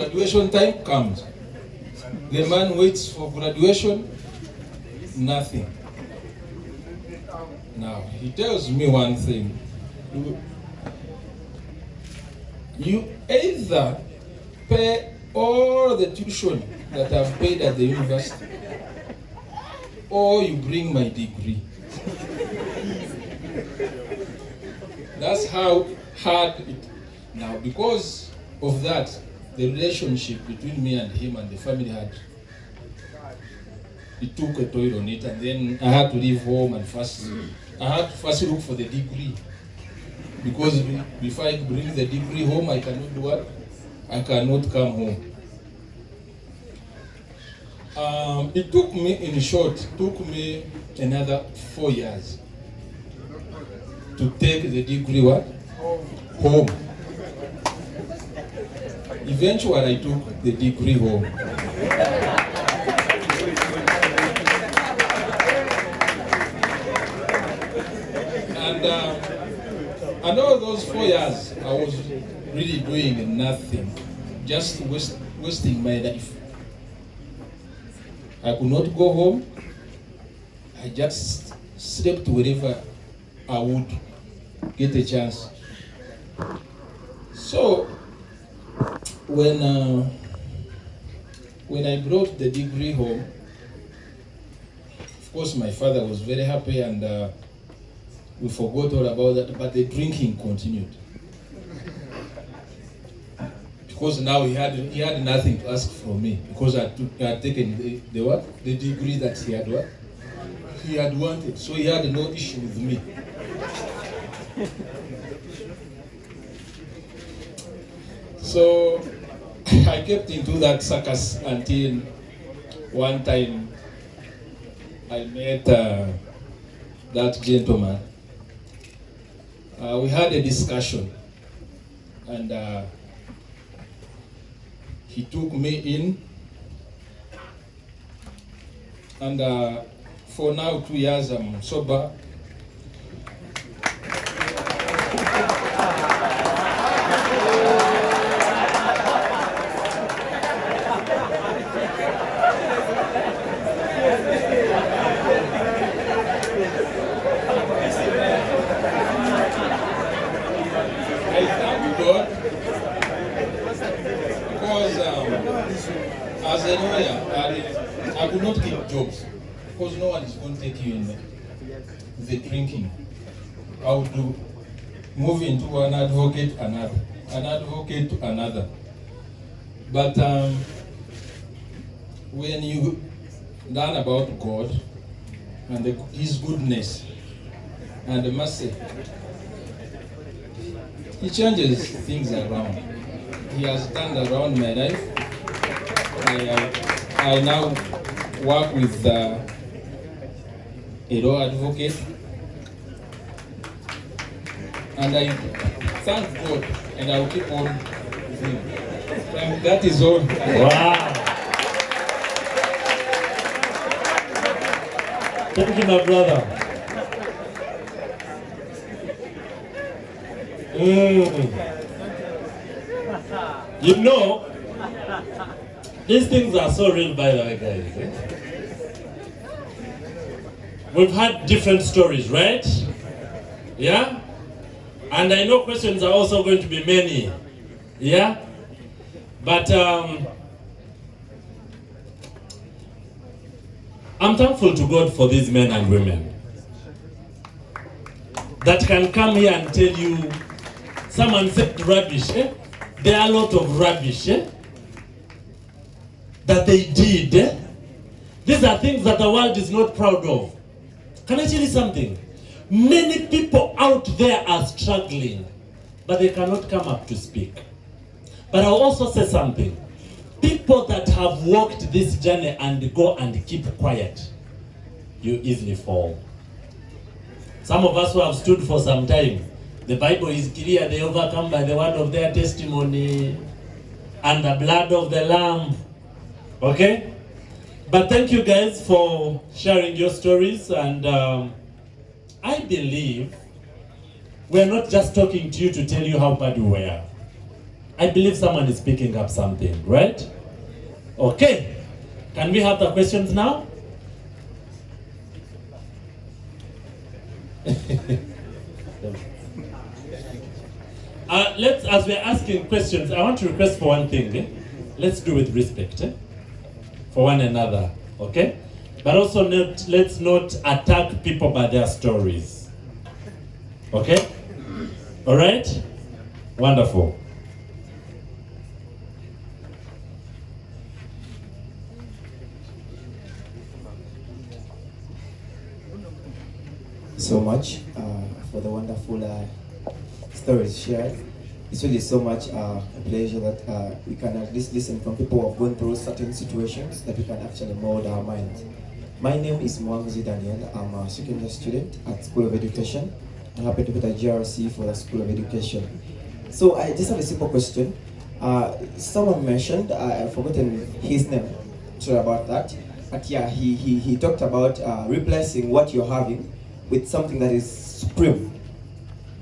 Graduation time comes. The man waits for graduation, nothing. Now, he tells me one thing. You either pay all the tuition that I've paid at the university, or you bring my degree. That's how hard it. Now, because of that, the relationship between me and him and the family it took a toll on it, and then I had to leave home and I had to first look for the degree. Because before I bring the degree home, I cannot do what? I cannot come home. It took me, in short, another 4 years to take the degree what? Home. Eventually, I took the degree home. And all those 4 years, I was really doing nothing, just wasting my life. I could not go home. I just slept wherever I would get a chance. So, when I brought the degree home, of course my father was very happy, and we forgot all about that, but the drinking continued. Because now he had nothing to ask from me, because I had taken the what? The degree that he had what? He had wanted, so he had no issue with me. So I kept into that circus until one time I met that gentleman. We had a discussion, and he took me in, and for now 2 years I'm sober. As a lawyer, I could not keep jobs because no one is going to take you in the drinking. I would move into an advocate, another. But when you learn about God and His goodness and the mercy, He changes things around. He has turned around my life. I now work with a law advocate, and I thank God, and I will keep on with Him. And that is all. Wow! Thank you, my brother. You know, these things are so real, by the way, guys. We've had different stories, right? Yeah? And I know questions are also going to be many. Yeah? But I'm thankful to God for these men and women that can come here and tell you, someone said rubbish, eh? There are a lot of rubbish, eh? That they did. Eh? These are things that the world is not proud of. Can I tell you something? Many people out there are struggling, but they cannot come up to speak. But I'll also say something. People that have walked this journey and go and keep quiet, you easily fall. Some of us who have stood for some time, the Bible is clear, they overcome by the word of their testimony and the blood of the Lamb. Okay? But thank you guys for sharing your stories, and I believe we're not just talking to you to tell you how bad you were. I believe someone is picking up something, right? Okay. Can we have the questions now? As we're asking questions, I want to request for one thing. Let's do with respect for one another, okay? But also let's not attack people by their stories. Okay? All right? Wonderful. So much for the wonderful stories shared. It's really so much a pleasure that we can at least listen from people who have gone through certain situations that we can actually mold our minds. My name is Mwangzi Daniel. I'm a second year student at School of Education. I happen to be the GRC for the School of Education. So I just have a simple question. Someone mentioned, I've forgotten his name, sorry about that. But yeah, he talked about replacing what you're having with something that is supreme,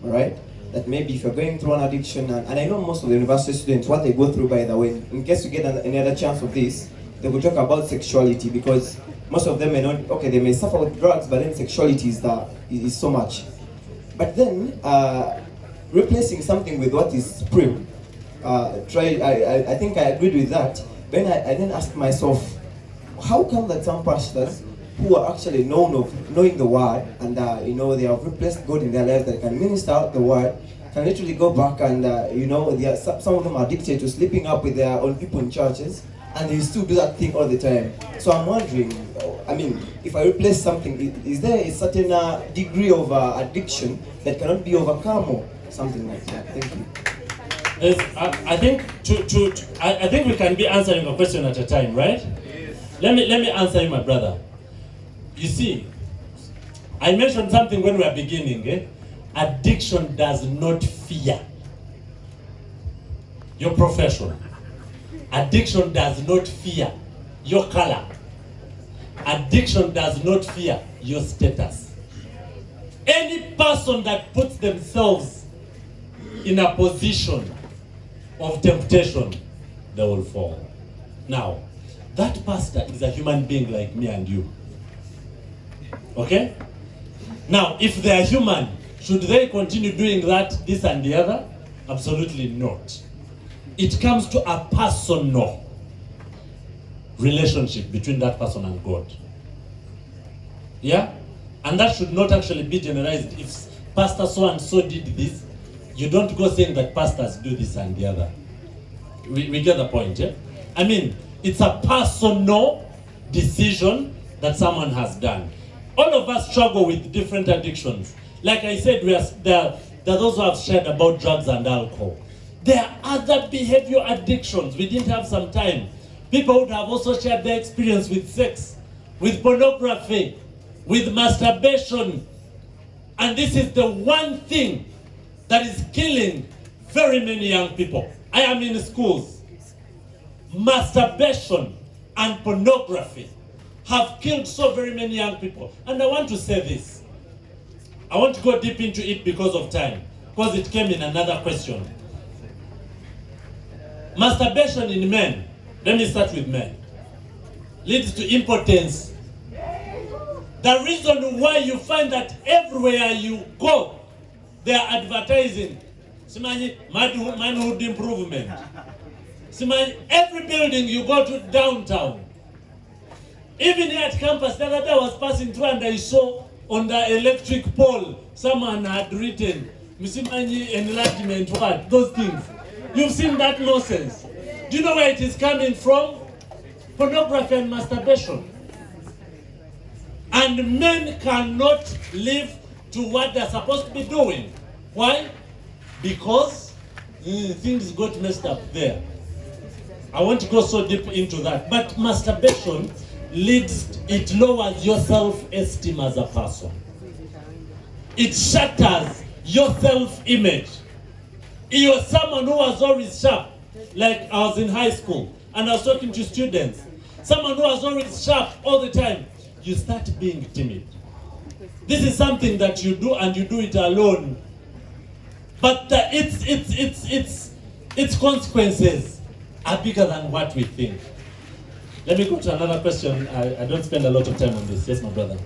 all right? That maybe if you're going through an addiction, and I know most of the university students, what they go through, by the way, in case you get any other chance of this, they will talk about sexuality, because most of them may not, okay, they may suffer with drugs, but then sexuality is so much. But then, replacing something with what is supreme, I think I agreed with that. Then I then asked myself, how come that some pastors who are actually known of knowing the word, and they have replaced God in their lives, that can minister out the word, can literally go back and some of them are addicted to sleeping up with their own people in churches, and they still do that thing all the time. So I'm wondering, if I replace something, is there a certain degree of addiction that cannot be overcome, or something like that? Thank you. I think we can be answering a question at a time, right? Yes. Let me answer you, my brother. You see, I mentioned something when we were beginning. Addiction does not fear your profession. Addiction does not fear your color. Addiction does not fear your status. Any person that puts themselves in a position of temptation, they will fall. Now, that pastor is a human being like me and you. Okay? Now, if they are human, should they continue doing that, this and the other? Absolutely not. It comes to a personal relationship between that person and God. Yeah? And that should not actually be generalized. If pastor so and so did this, you don't go saying that pastors do this and the other. We get the point, yeah? It's a personal decision that someone has done. All of us struggle with different addictions. Like I said, there are those who have shared about drugs and alcohol. There are other behavior addictions. We didn't have some time. People would have also shared their experience with sex, with pornography, with masturbation. And this is the one thing that is killing very many young people. I am in schools. Masturbation and pornography have killed so very many young people. And I want to say this. I want to go deep into it because of time, because it came in another question. Masturbation in men, let me start with men, leads to impotence. The reason why you find that everywhere you go, they are advertising manhood improvement. Every building you go to downtown, even here at campus, the other day I was passing through and I saw on the electric pole, someone had written, Msimanyi enlargement, what? Those things. You've seen that nonsense. Do you know where it is coming from? Pornography and masturbation. And men cannot live to what they're supposed to be doing. Why? Because things got messed up there. I won't go so deep into that. But masturbation it lowers your self-esteem as a person. It shatters your self-image. You're someone who was always sharp. Like I was in high school and I was talking to students. Someone who was always sharp all the time. You start being timid. This is something that you do and you do it alone. But it's its consequences are bigger than what we think. Let me go to another question. I don't spend a lot of time on this. Yes, my brother.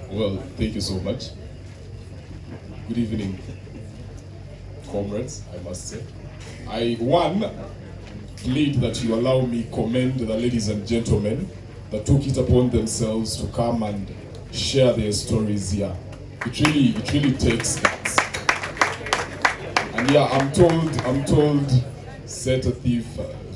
Well, thank you so much. Good evening, comrades, I must say. I plead that you allow me commend the ladies and gentlemen that took it upon themselves to come and share their stories here. It really takes guts. And yeah, I'm told, set a thief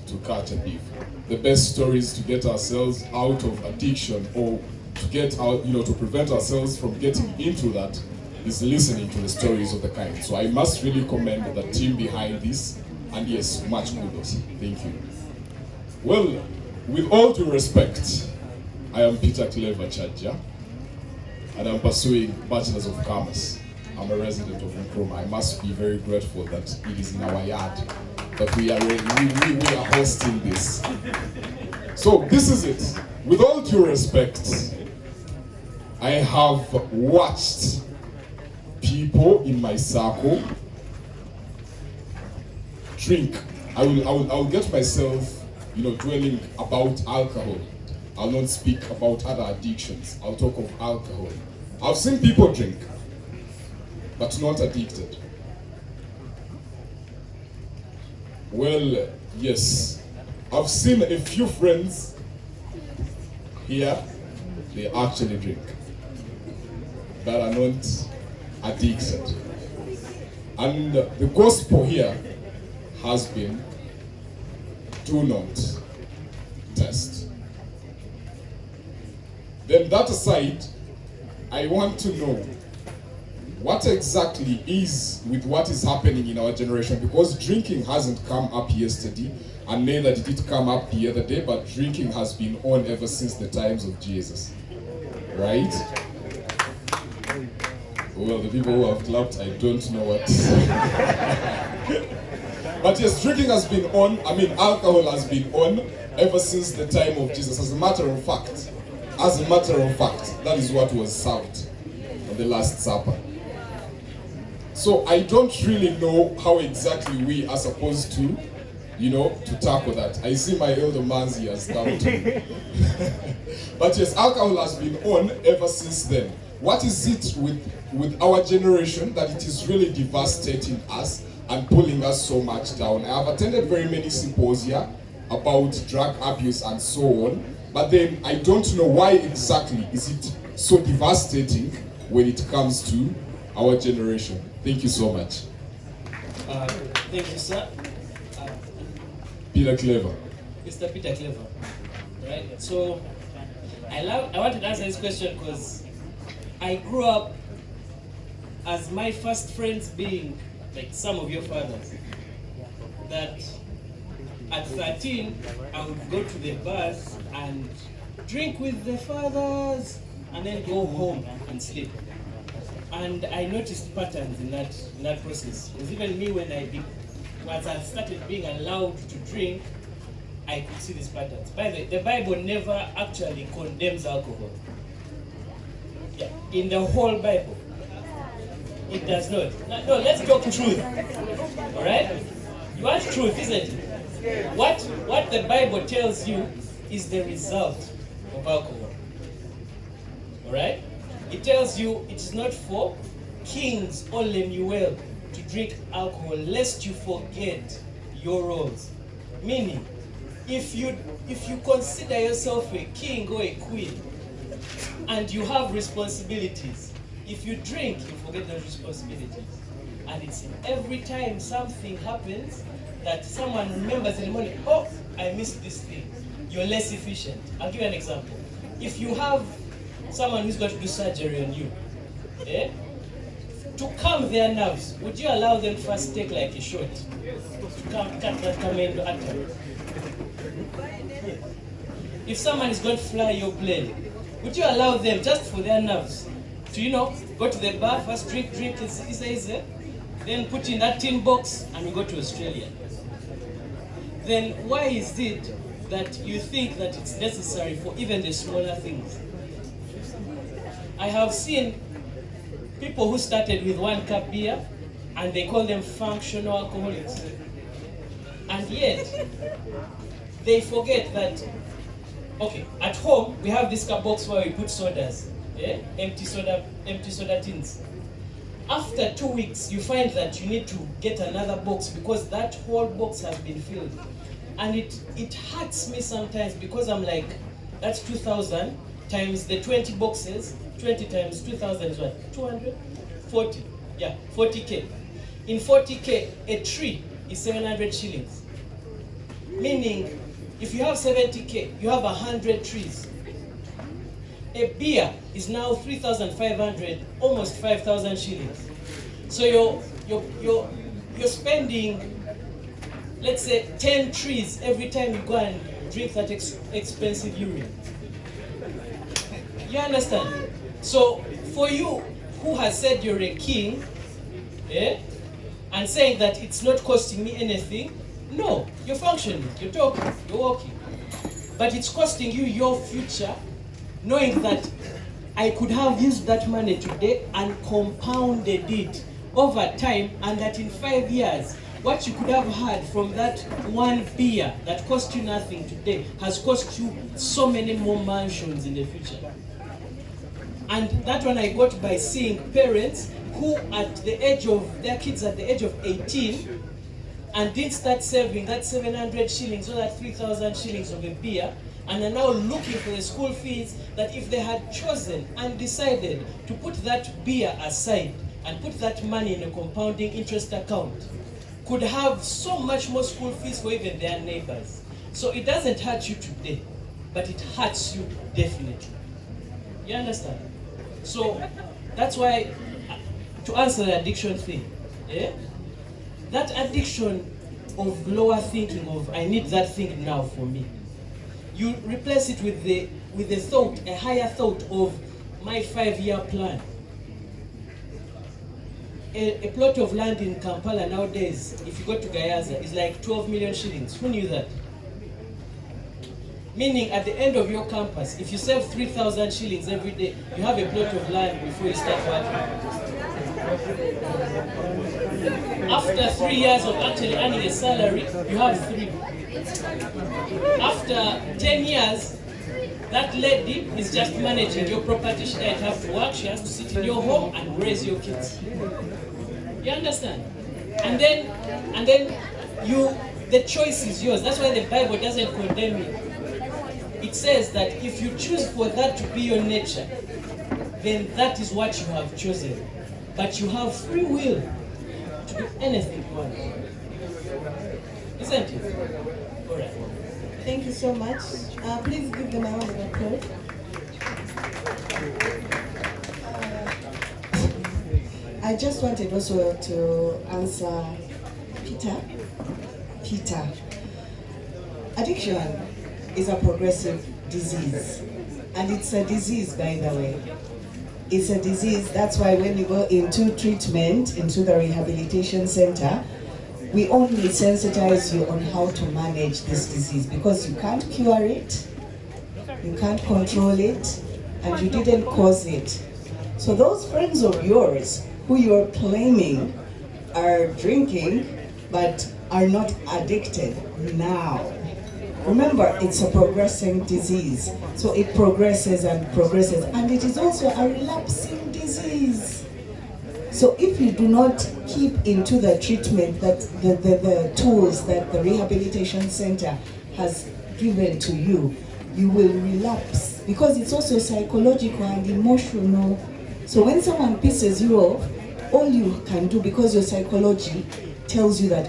to catch a thief. The best stories to get ourselves out of addiction, or to get out, to prevent ourselves from getting into that, is listening to the stories of the kind. So I must really commend the team behind this, and yes, much kudos. Thank you. Well, with all due respect, I am Peter Clever Chaja, and I'm pursuing Bachelor's of Commerce. I'm a resident of Nkrumah. I must be very grateful that it is in our yard that we are hosting this. So this is it. With all due respect, I have watched people in my circle drink. I will get myself, dwelling about alcohol. I'll not speak about other addictions. I'll talk of alcohol. I've seen people drink, but not addicted. Well, yes, I've seen a few friends here, they actually drink, but are not addicted. And the gospel here has been, do not test. Then that aside, I want to know what exactly is with what is happening in our generation, because drinking hasn't come up yesterday, and neither did it come up the other day, but drinking has been on ever since the times of Jesus, right? Well, the people who have clapped, I don't know what. But yes, drinking has been on, alcohol has been on ever since the time of Jesus. As a matter of fact, that is what was served on the Last Supper. So I don't really know how exactly we are supposed to, to tackle that. I see my elder man's ears doubting. But yes, alcohol has been on ever since then. What is it with our generation that it is really devastating us and pulling us so much down? I have attended very many symposia about drug abuse and so on, but then I don't know why exactly is it so devastating when it comes to our generation. Thank you so much. Thank you, sir. Peter Clever. Mr. Peter Clever. Right? So, I wanted to answer this question because I grew up as my first friends being like some of your fathers. That at 13, I would go to the bars and drink with the fathers and then go home and sleep. And I noticed patterns in that process. Because even me, once I started being allowed to drink, I could see these patterns. By the way, the Bible never actually condemns alcohol. Yeah, in the whole Bible, it does not. No, let's talk truth. All right? You want truth, isn't it? What the Bible tells you is the result of alcohol. All right? It tells you it is not for kings or lemuel to drink alcohol, lest you forget your roles. Meaning, if you consider yourself a king or a queen, and you have responsibilities, if you drink, you forget those responsibilities. And it's every time something happens that someone remembers in the morning, oh, I missed this thing. You're less efficient. I'll give you an example. If you have someone who's going to do surgery on you, to calm their nerves, would you allow them first take like a shot to cut that commando artery? If someone is going to fly your plane, would you allow them just for their nerves to, go to the bar, first drink, it's easy, then put in that tin box and we go to Australia? Then why is it that you think that it's necessary for even the smaller things? I have seen people who started with 1 cup beer, and they call them functional alcoholics. And yet, they forget that, okay, at home, we have this box where we put sodas, yeah? empty soda tins. After 2 weeks, you find that you need to get another box because that whole box has been filled. And it hurts me sometimes because I'm like, that's 2,000 times the 20 boxes. 20 times 2,000 is what? 200? 40. Yeah, 40K. In 40K, a tree is 700 shillings. Meaning, if you have 70K, you have 100 trees. A beer is now 3,500, almost 5,000 shillings. So you're spending, let's say, 10 trees every time you go and drink that expensive urine. You understand? So for you who has said you're a king, and saying that it's not costing me anything, no, you're functioning, you're talking, you're walking. But it's costing you your future, knowing that I could have used that money today and compounded it over time, and that in 5 years, what you could have had from that one beer that cost you nothing today has cost you so many more mansions in the future. And that one I got by seeing parents who at the age of, their kids at the age of 18, and didn't start saving that 700 shillings or that 3,000 shillings of a beer, and are now looking for the school fees, that if they had chosen and decided to put that beer aside and put that money in a compounding interest account, could have so much more school fees for even their neighbors. So it doesn't hurt you today, but it hurts you definitely. You understand? So that's why, to answer the addiction thing, that addiction of lower thinking of I need that thing now for me, you replace it with the thought, a higher thought of my 5-year plan. A plot of land in Kampala nowadays, if you go to Gayaza, is like 12 million shillings. Who knew that? Meaning at the end of your campus, if you save 3,000 shillings every day, you have a plot of land before you start working. After 3 years of actually earning a salary, you have 3. After 10 years, that lady is just managing your property. She doesn't have to work. She has to sit in your home and raise your kids. You understand? And then the choice is yours. That's why the Bible doesn't condemn you. It says that if you choose for that to be your nature, then that is what you have chosen. But you have free will to do anything you want. Isn't it? All right. Thank you so much. Please give them a round of applause. I just wanted also to answer Peter. Addiction is a progressive disease. And it's a disease, by the way. It's a disease. That's why when you go into treatment, into the rehabilitation center, we only sensitize you on how to manage this disease, because you can't cure it, you can't control it, and you didn't cause it. So those friends of yours who you're claiming are drinking but are not addicted now, remember, it's a progressing disease. So it progresses and progresses, and it is also a relapsing disease. So if you do not keep into the treatment, that the tools that the rehabilitation center has given to you, you will relapse, because it's also psychological and emotional. So when someone pisses you off, all you can do, because your psychology tells you that,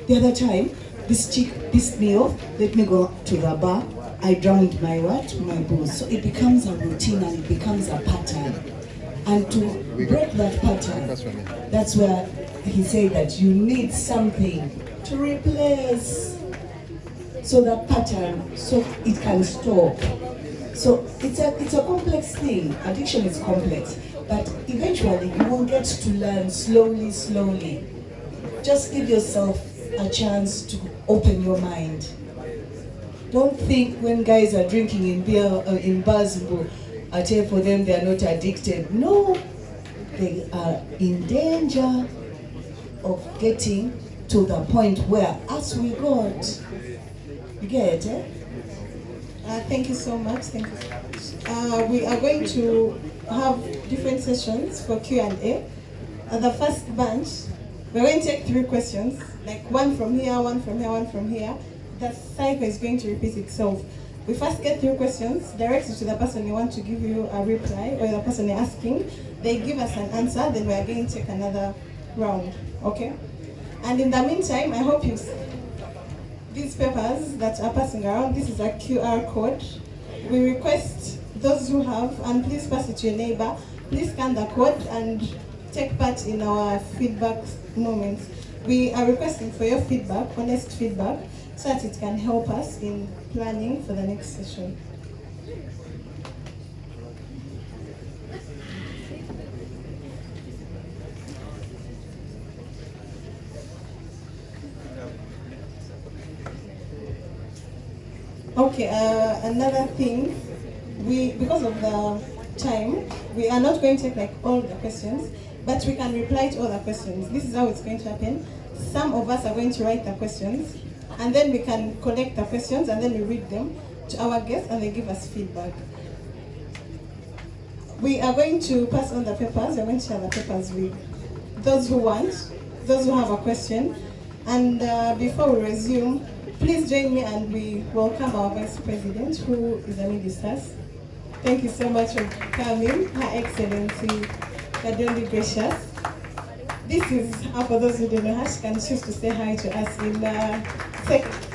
the other time, this chick pissed me off, let me go to the bar, I drowned my booze. So it becomes a routine and it becomes a pattern. And to break that pattern, that's where he said that you need something to replace, so that pattern, so it can stop. So it's a complex thing. Addiction is complex, but eventually you will get to learn slowly. Just give yourself a chance to open your mind. Don't think when guys are drinking in beer in bars, I tell for them they are not addicted. No, they are in danger. of getting to the point where as we got, you get it? Thank you so much. Thank you. We are going to have different sessions for Q&A. The first bunch, we're going to take 3 questions, like one from here, one from here, one from here. The cycle is going to repeat itself. We first get 3 questions, direct it to the person you want to give you a reply, or the person you're asking. They give us an answer, then we are going to take another round, okay? And in the meantime, I hope you these papers that are passing around, this is a QR code. We request those who have, and please pass it to your neighbor, please scan the code and take part in our feedback moments. We are requesting for your feedback, honest feedback, so that it can help us in planning for the next session. Okay, another thing, because of the time, we are not going to take like all the questions, but we can reply to all the questions. This is how it's going to happen. Some of us are going to write the questions, and then we can collect the questions, and then we read them to our guests, and they give us feedback. We are going to pass on the papers. We're going to share the papers with those who want, those who have a question. And before we resume, please join me and we welcome our Vice President, who is amidst us. Thank you so much for coming, Her Excellency Kadondi Gracious. This is, for those who don't know her, she can choose to say hi to us in a second.